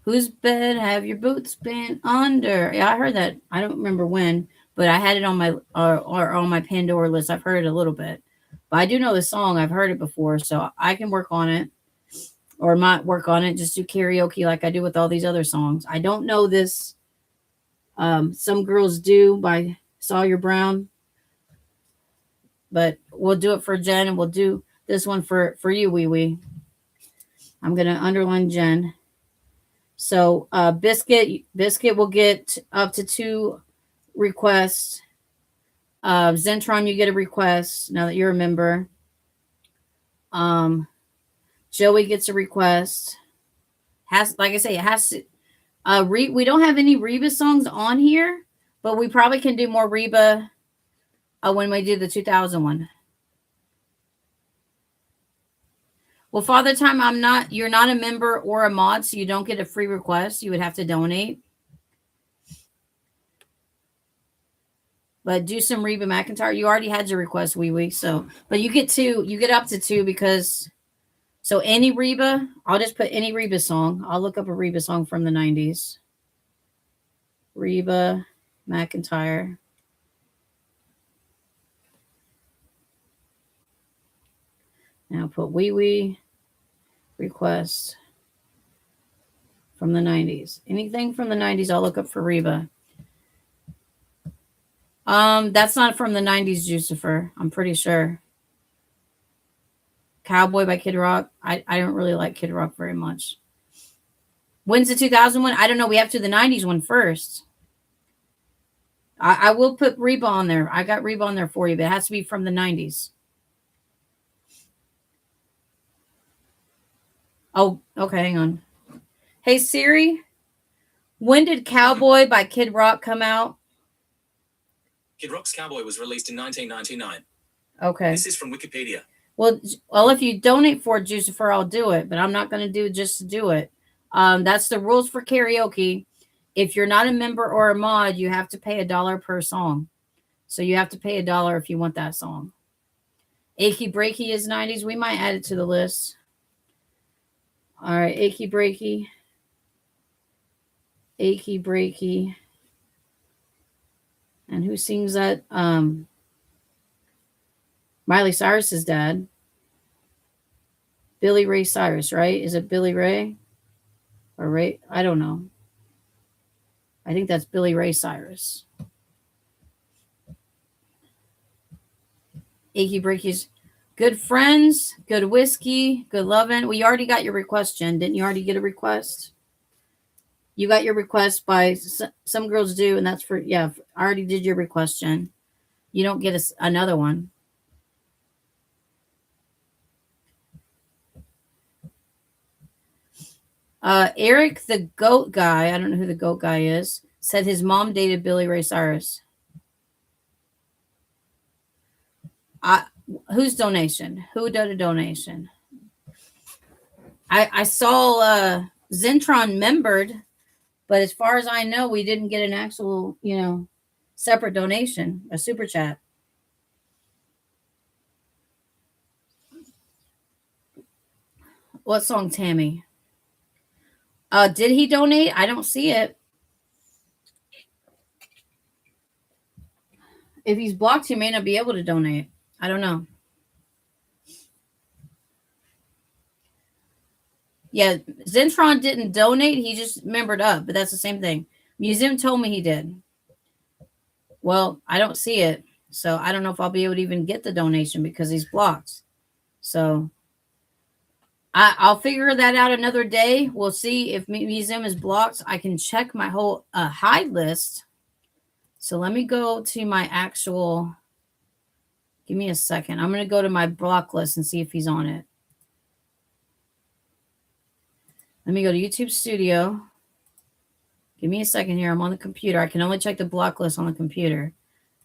Whose bed have your boots been under? Yeah, I heard that. I don't remember when, but I had it on my or on my Pandora list. I've heard it a little bit, but I do know the song. I've heard it before, so I can work on it, or might work on it. Just do karaoke like I do with all these other songs. I don't know this. Some Girls Do by Sawyer Brown, but we'll do it for Jen, and we'll do this one for you, Wee Wee. I'm gonna underline Jen. So Biscuit will get up to 2 requests. Zentron, you get a request now that you're a member. Um, Joey gets a request. Has like I say, it has to. We don't have any Reba songs on here, but we probably can do more Reba when we do the 2000 one. Well, Father Time, you're not a member or a mod, so you don't get a free request. You would have to donate. But do some Reba McEntire. You already had your request, Wee Wee. So, but you get 2. You get up to 2 because. So any Reba, I'll just put any Reba song. I'll look up a Reba song from the 90s. Reba McEntire. Now put Wee Wee request from the 90s. Anything from the 90s, I'll look up for Reba. That's not from the 90s, Jucifer. I'm pretty sure. Cowboy by Kid Rock. I don't really like Kid Rock very much. When's the 2000 one? I don't know. We have to the 90s one first. I will put Reba on there. I got Reba on there for you, but it has to be from the 90s. Oh, okay. Hang on. Hey, Siri. When did Cowboy by Kid Rock come out? Kid Rock's Cowboy was released in 1999. Okay. This is from Wikipedia. Well, if you donate for it, Jucifer, I'll do it, but I'm not going to do it just to do it. That's the rules for karaoke. If you're not a member or a mod, you have to pay $1 per song. So you have to pay $1 if you want that song. Achy Breaky is 90s. We might add it to the list. All right, Achy Breaky. Achy Breaky. And who sings that? Miley Cyrus's dad. Billy Ray Cyrus, right? Is it Billy Ray? Or Ray? I don't know. I think that's Billy Ray Cyrus. Achy Breaky's Good Friends, Good Whiskey, Good Lovin'. Well, you already got your request, Jen. Didn't you already get a request? You got your request by Some Girls Do, and that's for, yeah, I already did your request, Jen. You don't get another one. Eric, the goat guy, I don't know who the goat guy is, said his mom dated Billy Ray Cyrus. Whose donation? Who did a donation? I saw Zentron membered, but as far as I know, we didn't get an actual, separate donation, a super chat. What song, Tammy? Did he donate? I don't see it. If he's blocked, he may not be able to donate. I don't know. Yeah, Zentron didn't donate. He just membered up, but that's the same thing. Museum told me he did. Well, I don't see it. So I don't know if I'll be able to even get the donation because he's blocked. So I'll figure that out another day. We'll see if Museum is blocked. I can check my whole hide list. So let me go to my actual. Give me a second. I'm going to go to my block list and see if he's on it. Let me go to YouTube Studio. Give me a second here. I'm on the computer. I can only check the block list on the computer.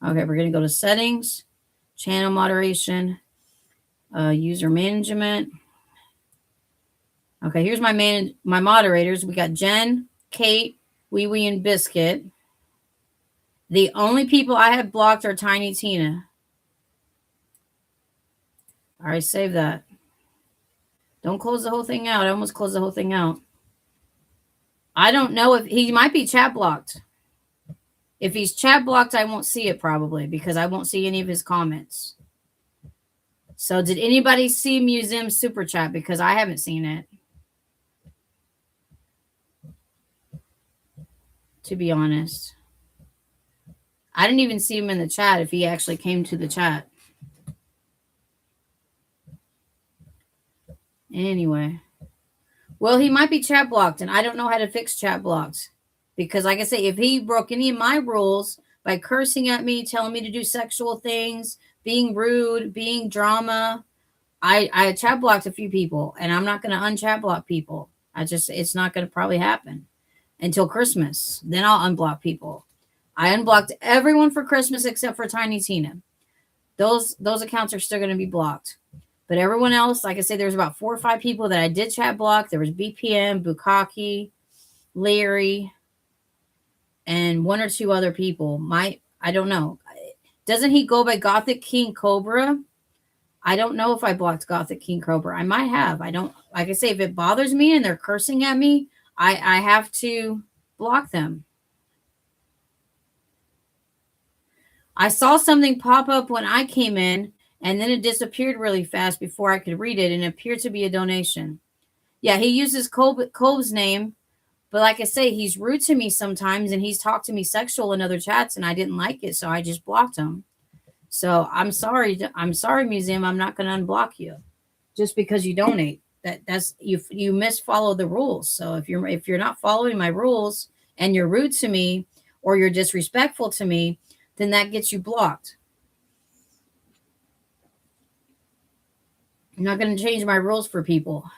Okay, we're going to go to Settings, Channel Moderation, User Management. Okay, here's my moderators. We got Jen, Kate, Wee Wee, and Biscuit. The only people I have blocked are Tiny Tina. All right, save that. Don't close the whole thing out. I almost closed the whole thing out. I don't know if he might be chat blocked. If he's chat blocked, I won't see it probably because I won't see any of his comments. So did anybody see Museum Super Chat? Because I haven't seen it. To be honest. I didn't even see him in the chat if he actually came to the chat. Anyway. Well, he might be chat blocked, and I don't know how to fix chat blocks. Because, like I say, if he broke any of my rules by cursing at me, telling me to do sexual things, being rude, being drama, I chat blocked a few people, and I'm not going to unchat block people. It's not going to probably happen until Christmas. Then I'll unblock people. I unblocked everyone for Christmas except for Tiny Tina. Those accounts are still going to be blocked. But everyone else, like I said, there's about 4 or 5 people that I did chat block. There was BPM, Bukaki, Larry, and 1 or 2 other people. I don't know. Doesn't he go by Gothic King Cobra? I don't know if I blocked Gothic King Cobra. I might have. I don't, like I say, if it bothers me and they're cursing at me, I have to block them. I saw something pop up when I came in, and then it disappeared really fast before I could read it, and it appeared to be a donation. Yeah, he uses Cole's name, but like I say, he's rude to me sometimes, and he's talked to me sexual in other chats, and I didn't like it, so I just blocked him. So I'm sorry, Museum. I'm not going to unblock you just because you donate. That's you misfollow the rules. So if you're not following my rules and you're rude to me or you're disrespectful to me, then that gets you blocked. I'm not going to change my rules for people.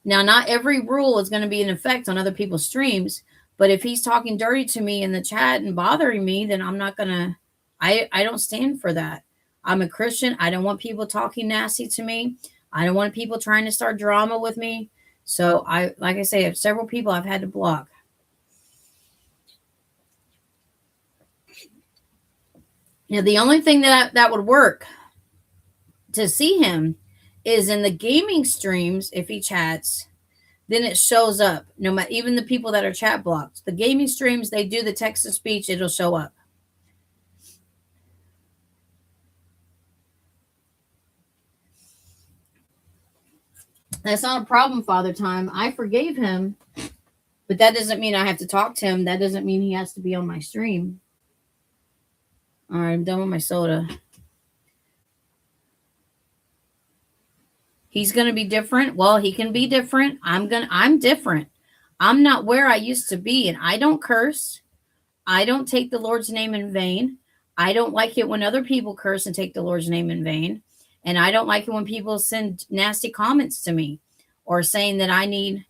Now, not every rule is going to be in effect on other people's streams, but if he's talking dirty to me in the chat and bothering me, then I'm not going to, I don't stand for that. I'm a Christian. I don't want people talking nasty to me. I don't want people trying to start drama with me. So like I say, I have several people I've had to block. Now, the only thing that would work to see him is in the gaming streams. If he chats, then it shows up. No matter, even the people that are chat blocked, the gaming streams, they do the text to speech, it'll show up. That's not a problem, Father Time. I forgave him, but that doesn't mean I have to talk to him. That doesn't mean he has to be on my stream. All right, I'm done with my soda. He's going to be different. Well, he can be different. I'm different. I'm not where I used to be, and I don't curse. I don't take the Lord's name in vain. I don't like it when other people curse and take the Lord's name in vain. And I don't like it when people send nasty comments to me or saying that I need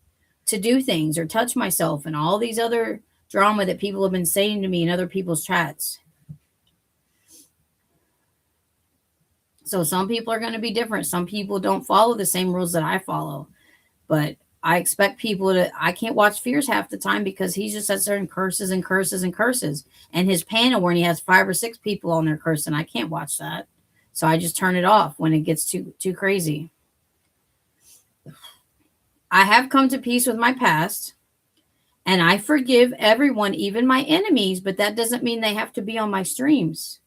to do things or touch myself and all these other drama that people have been saying to me in other people's chats. So some people are going to be different. Some people don't follow the same rules that I follow. But I expect people to, I can't watch Fierce half the time because he just sits there and curses and curses and curses. And his panel where he has 5 or 6 people on there cursing, I can't watch that. So I just turn it off when it gets too crazy. I have come to peace with my past, and I forgive everyone, even my enemies, but that doesn't mean they have to be on my streams.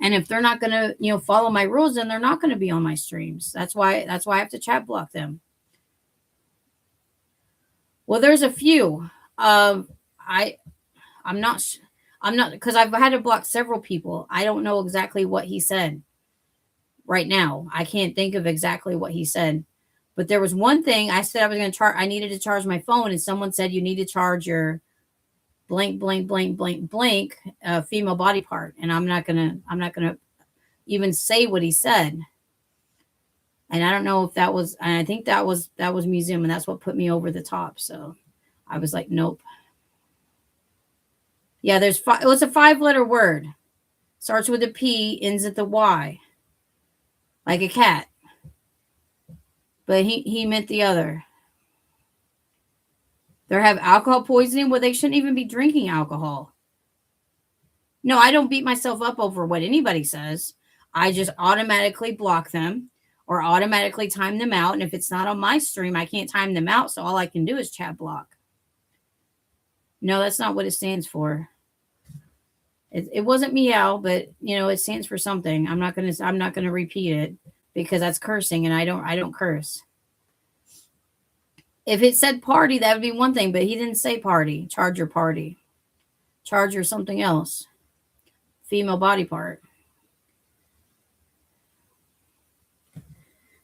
And if they're not going to, follow my rules, then they're not going to be on my streams. That's why I have to chat block them. Well, there's a few. I'm not because I've had to block several people. I don't know exactly what he said right now. I can't think of exactly what he said. But there was one thing I said I was going to charge. I needed to charge my phone, and someone said you need to charge your blank, blank, blank, blank, blank female body part. And I'm not gonna even say what he said. And I don't know if that was, and I think that was Museum, and that's what put me over the top. So I was like, nope. Yeah, there's 5. Well, it's a 5-letter word. Starts with a P, ends at the Y. Like a cat. But he meant the other. They have alcohol poisoning. Well, they shouldn't even be drinking alcohol. No, I don't beat myself up over what anybody says. I just automatically block them. or automatically time them out. And if it's not on my stream, I can't time them out. So all I can do is chat block. No, that's not what it stands for. It wasn't meow, but it stands for something. I'm not gonna repeat it because that's cursing, and I don't curse. If it said party, that would be one thing, but he didn't say party. Charger party. Charger something else. Female body part.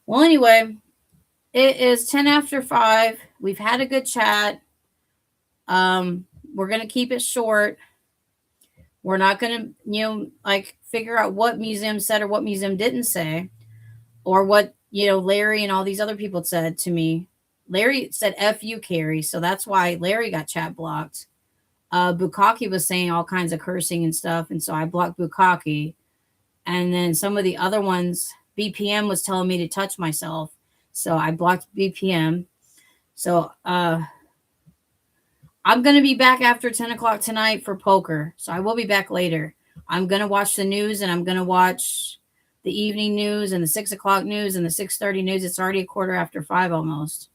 Well, anyway, it is 10 after 5. We've had a good chat. We're going to keep it short. We're not going to, figure out what museum said or what museum didn't say, or what, Larry and all these other people said to me. Larry said, F you, Carrie. So that's why Larry got chat blocked. Bukaki was saying all kinds of cursing and stuff. And so I blocked Bukaki. And then some of the other ones, BPM was telling me to touch myself. So I blocked BPM. So I'm going to be back after 10 o'clock tonight for poker. So I will be back later. I'm going to watch the news, and I'm going to watch the evening news and the 6 o'clock news and the 6:30 news. It's already 5:15 almost.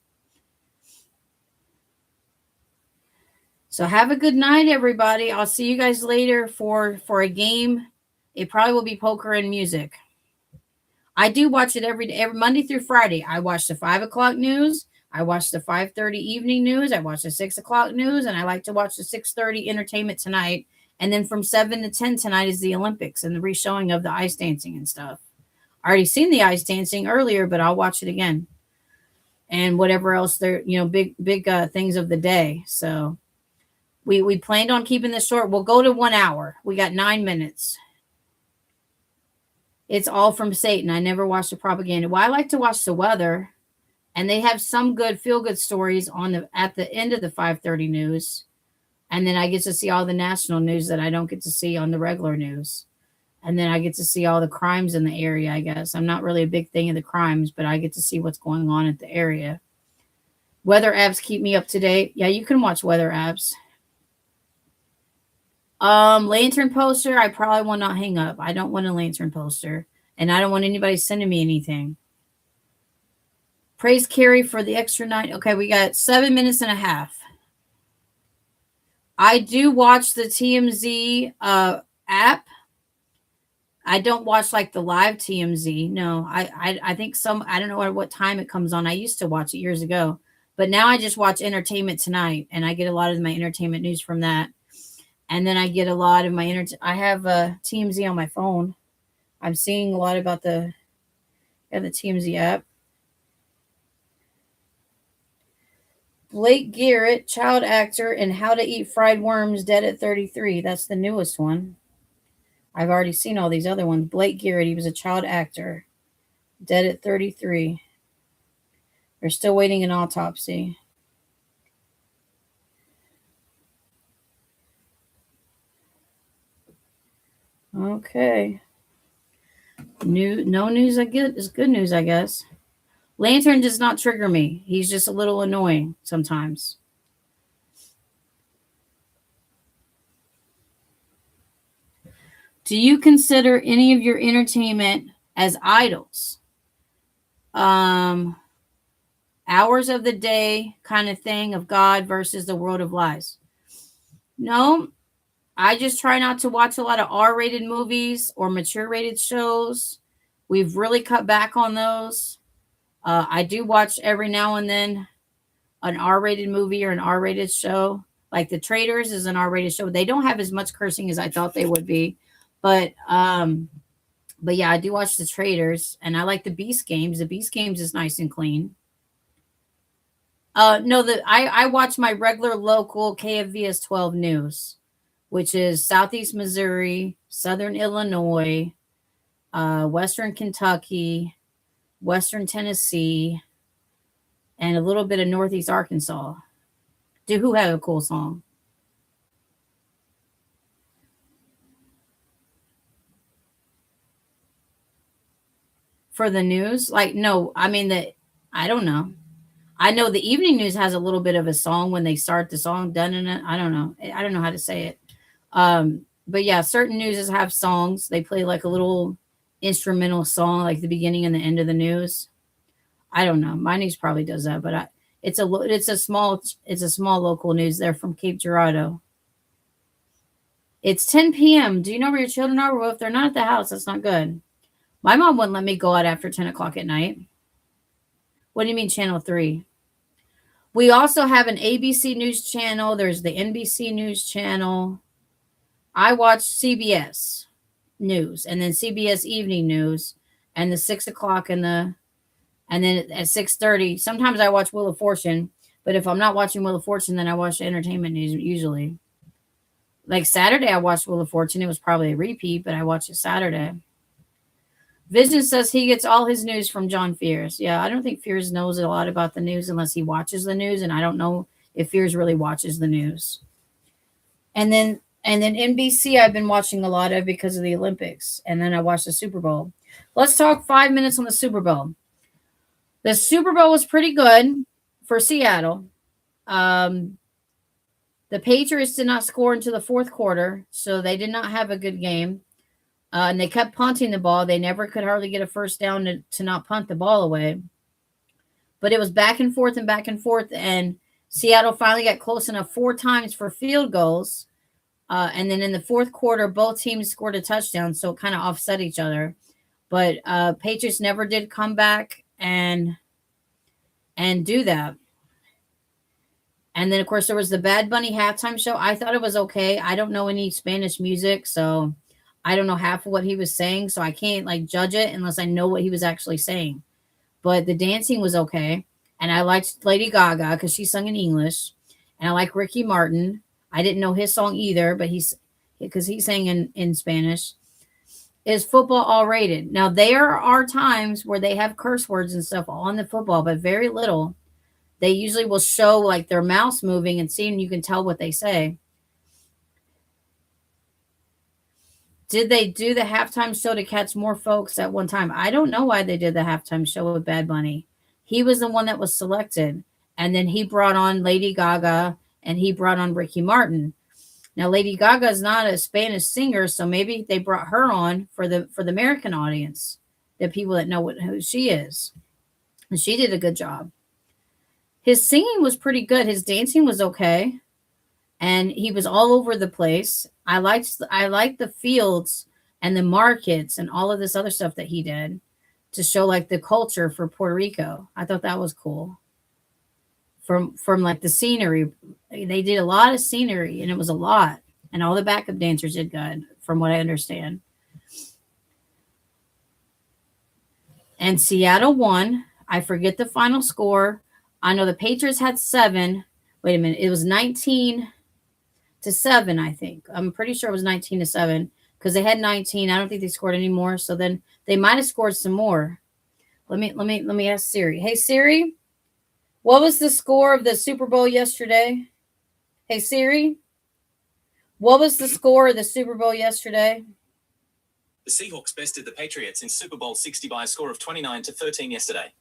So have a good night, everybody. I'll see you guys later for a game. It probably will be poker and music. I do watch it every day, every Monday through Friday. I watch the 5 o'clock news. I watch the 5:30 evening news. I watch the 6 o'clock news, and I like to watch the 6:30 Entertainment Tonight. And then from 7 to 10 tonight is the Olympics and the re-showing of the ice dancing and stuff. I already seen the ice dancing earlier, but I'll watch it again. And whatever else there, big things of the day. So we planned on keeping this short. We'll go to 1 hour. We got 9 minutes. It's all from Satan. I never watched the propaganda. Well, I like to watch the weather, and they have some good feel-good stories at the end of the 5:30 news. And then I get to see all the national news that I don't get to see on the regular news. And then I get to see all the crimes in the area, I guess. I'm not really a big thing of the crimes, but I get to see what's going on at the area. Weather apps keep me up to date. Yeah, you can watch weather apps. Lantern poster, I probably will not hang up. I don't want a lantern poster, and I don't want anybody sending me anything. Praise Carrie for the extra night. Okay, we got 7 minutes and a half. I do watch the TMZ app. I don't watch like the live TMZ. No, I think I don't know what time it comes on. I used to watch it years ago, but now I just watch Entertainment Tonight, and I get a lot of my entertainment news from that. And then I get a lot of my I have a TMZ on my phone. I'm seeing a lot about the TMZ app. Blake Garrett, child actor in How to Eat Fried Worms, dead at 33. That's the newest one. I've already seen all these other ones. Blake Garrett, he was a child actor, dead at 33. They're still waiting an autopsy. Okay. No news I get is good news, I guess. Lantern does not trigger me. He's just a little annoying sometimes. Do you consider any of your entertainment as idols? Hours of the day kind of thing of God versus the world of lies. No, I just try not to watch a lot of R-rated movies or mature-rated shows. We've really cut back on those. I do watch every now and then an R-rated movie or an R-rated show. Like The Traitors is an R-rated show. They don't have as much cursing as I thought they would be. But yeah, I do watch The Traitors, and I like the Beast Games. The Beast Games is nice and clean. No, I watch my regular local KFVS 12 news, which is Southeast Missouri, Southern Illinois, Western Kentucky, Western Tennessee, and a little bit of Northeast Arkansas. Do who have a cool song? For the news? Like, no, I mean, I don't know. I know the evening news has a little bit of a song when they start the song. Done in it. I don't know. I don't know how to say it. But yeah, certain newses have songs. They play like a little instrumental song like the beginning and the end of the news. I don't know. My news probably does that, but it's a small local news. They're from Cape Girardeau. It's 10 p.m. Do you know where your children are? Well, if they're not at the house, that's not good. My mom wouldn't let me go out after 10 o'clock at night. What do you mean, Channel 3? We also have an ABC News channel. There's the NBC News channel. I watch CBS News and then CBS Evening News and the 6 o'clock and then at 6:30. Sometimes I watch Wheel of Fortune, but if I'm not watching Wheel of Fortune, then I watch the entertainment news usually. Like Saturday, I watched Wheel of Fortune. It was probably a repeat, but I watched it Saturday. Vision says he gets all his news from John Fears. Yeah, I don't think Fears knows a lot about the news unless he watches the news, and I don't know if Fears really watches the news. And then NBC I've been watching a lot of because of the Olympics, and then I watched the Super Bowl. Let's talk 5 minutes on the Super Bowl. The Super Bowl was pretty good for Seattle. Um, the Patriots did not score into the fourth quarter, so they did not have a good game. And they kept punting the ball. They never could hardly get a first down to not punt the ball away. But it was back and forth and back and forth. And Seattle finally got close enough 4 times for field goals. And then in the fourth quarter, both teams scored a touchdown. So it kind of offset each other. But Patriots never did come back and do that. And then, of course, there was the Bad Bunny halftime show. I thought it was okay. I don't know any Spanish music, so I don't know half of what he was saying, so I can't like judge it unless I know what he was actually saying. But the dancing was okay, and I liked Lady Gaga because she sung in English, and I like Ricky Martin. I didn't know his song either, but he sang in Spanish. Is football all rated? Now there are times where they have curse words and stuff on the football, but very little. They usually will show like their mouths moving and seeing you can tell what they say. Did they do the halftime show to catch more folks at one time? I don't know why they did the halftime show with Bad Bunny. He was the one that was selected. And then he brought on Lady Gaga and he brought on Ricky Martin. Now Lady Gaga is not a Spanish singer, so maybe they brought her on for the American audience, the people that know who she is. And she did a good job. His singing was pretty good. His dancing was okay. And he was all over the place. I liked the fields and the markets and all of this other stuff that he did to show like the culture for Puerto Rico. I thought that was cool. From like the scenery, they did a lot of scenery and it was a lot. And all the backup dancers did good, from what I understand. And Seattle won. I forget the final score. I know the Patriots had 7. Wait a minute, it was 19-7, I think. I'm pretty sure it was 19-7 because they had 19. I don't think they scored any more. So then they might have scored some more. Let me ask Siri. Hey Siri, what was the score of the Super Bowl yesterday? Hey Siri, what was the score of the Super Bowl yesterday? The Seahawks bested the Patriots in Super Bowl 60 by a score of 29-13 yesterday.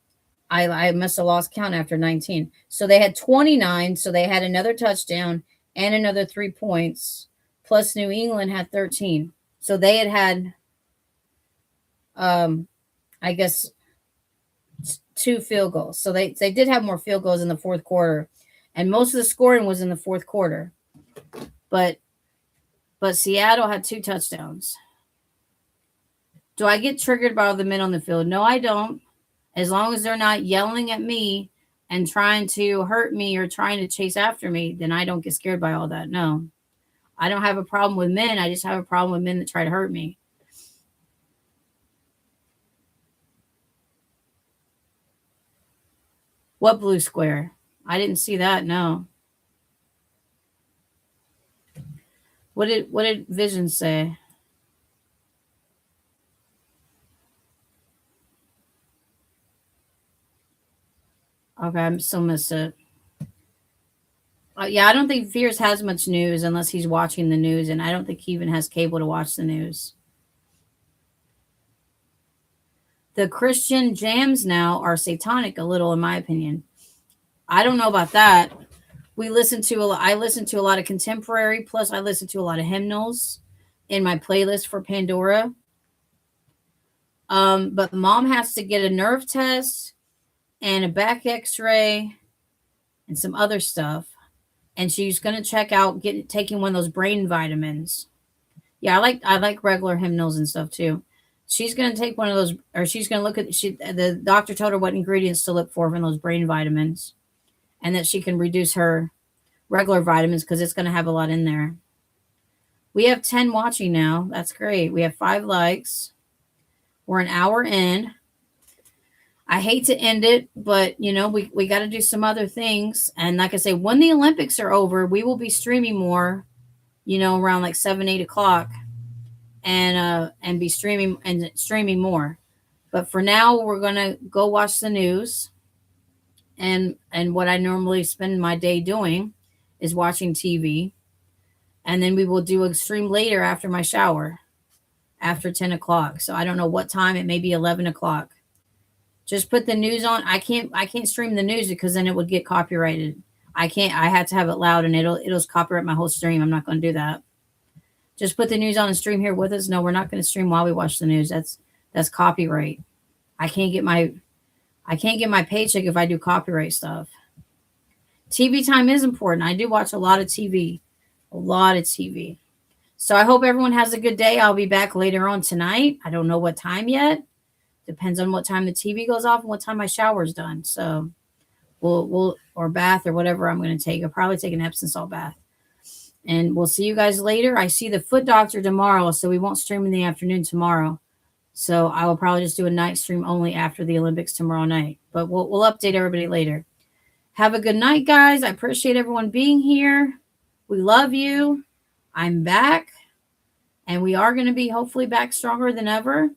I must have lost count after 19. So they had 29. So they had another touchdown and another 3 points. Plus New England had 13. So they had I guess 2 field goals. So they did have more field goals in the fourth quarter. And most of the scoring was in the fourth quarter. But Seattle had 2 touchdowns. Do I get triggered by all the men on the field? No, I don't. As long as they're not yelling at me and trying to hurt me or trying to chase after me, then I don't get scared by all that. No. I don't have a problem with men. I just have a problem with men that try to hurt me. What blue square? I didn't see that. No. What did Vision say? Okay, I'm still missed it. Yeah, I don't think Fierce has much news unless he's watching the news, and I don't think he even has cable to watch the news. The Christian jams now are satanic a little, in my opinion. I don't know about that. I listen to a lot of contemporary, plus I listen to a lot of hymnals in my playlist for Pandora. But mom has to get a nerve test and a back x-ray and some other stuff. And she's gonna check out taking one of those brain vitamins. Yeah, I like regular hymnals and stuff too. She's gonna take one of those, or she's gonna look at the doctor told her what ingredients to look for in those brain vitamins, and that she can reduce her regular vitamins because it's gonna have a lot in there. We have 10 watching now. That's great. We have 5 likes. We're an hour in. I hate to end it, but we got to do some other things. And like I say, when the Olympics are over, we will be streaming more, around like 7, 8 o'clock, and be streaming more. But for now, we're gonna go watch the news, and what I normally spend my day doing is watching TV, and then we will do a stream later after my shower, after 10 o'clock. So I don't know what time. It may be 11 o'clock. Just put the news on. I can't stream the news because then it would get copyrighted. I can't. I had to have it loud, and it'll copyright my whole stream. I'm not going to do that. Just put the news on and stream here with us. No, we're not going to stream while we watch the news. That's copyright. I can't get my paycheck if I do copyright stuff. TV time is important. I do watch a lot of TV. A lot of TV. So I hope everyone has a good day. I'll be back later on tonight. I don't know what time yet. Depends on what time the TV goes off and what time my shower's done. So we'll or bath or whatever I'm going to take. I'll probably take an Epsom salt bath. And we'll see you guys later. I see the foot doctor tomorrow, so we won't stream in the afternoon tomorrow. So I will probably just do a night stream only after the Olympics tomorrow night. But we'll update everybody later. Have a good night, guys. I appreciate everyone being here. We love you. I'm back. And we are going to be hopefully back stronger than ever.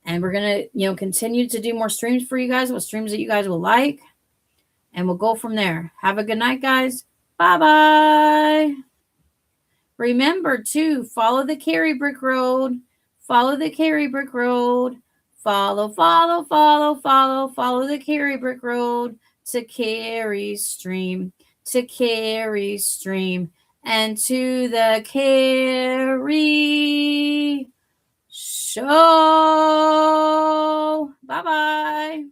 And we're going to, continue to do more streams for you guys, what streams that you guys will like. And we'll go from there. Have a good night, guys. Bye-bye. Remember to follow the Carry Brick Road. Follow the Carry Brick Road. Follow the Carry Brick Road to Carry's Stream. To Carry's Stream. And to the Carry Show. Bye-bye.